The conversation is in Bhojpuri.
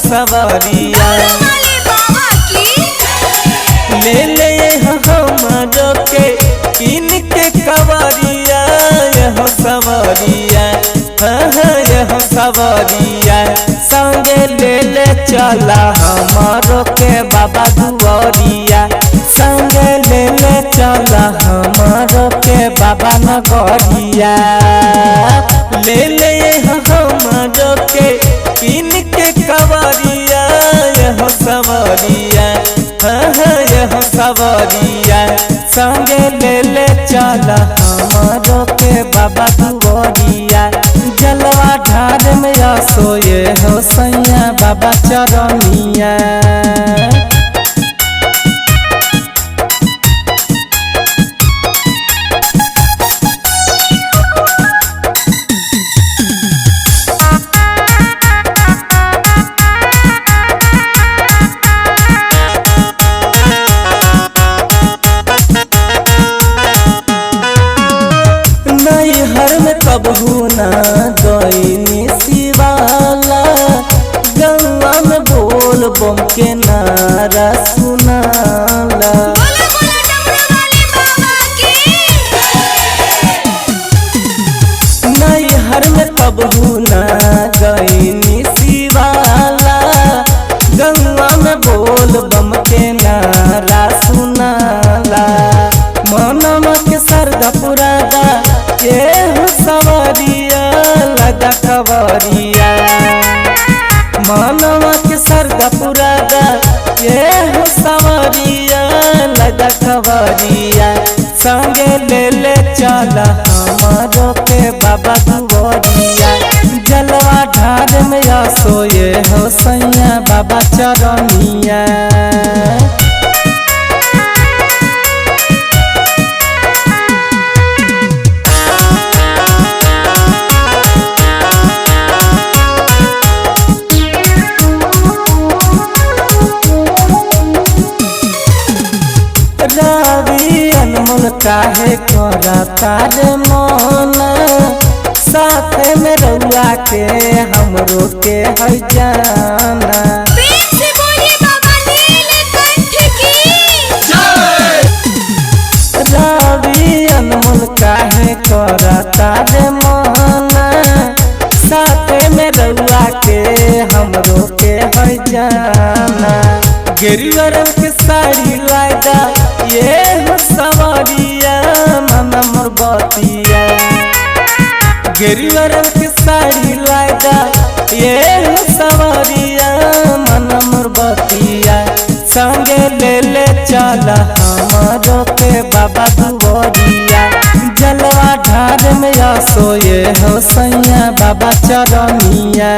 सवरिया ले ले हमरो के किन के कवरिया यह सवरिया यह सवरिया संगे ले ले चला हमरो के बाबा दुआरिया संगे ले ले चला हमरो के बाबा नगरिया ले ले हमरो के किन के कवरिया यह सवरिया यह सवरिया संगे ले ले चला हमरो के बाबा दुआरिया जलवा ढार में सोए हो सैया बाबा चरनिया कबहू ना गईनी शिवाला गंगा में बोल बम के नारा सुनाला नैहर में कबहू ना गईनी शिवाला गंगा में बोल बम के नारा सुनाला मनवा के सरदा पुरादा ये सवरिया लगा कवरिया मनवा के सरदा पुरादा ये सवरिया लगा कवरिया संगे ले ले चला हमरो के बाबा दुआरिया जलवा ढार में सोए हो सैया बाबा चरनिया अनमोल काहे करा तारे मन साथ में रउआ के हमरो के है जाना रवि अनमोल काहे करा तारे मन साथ में रउआ के हमरो के है जाना गेरुआ रंग के साड़ी लादा ये सवरिया मन मोर बतिया गेरुआ रंग के साड़ी लादा ये सवरिया मन मोर बतिया संगे ले ले चला हमरो के बाबा दुआरिया जलवा ढार में सोए हो सैया बाबा चरनिया।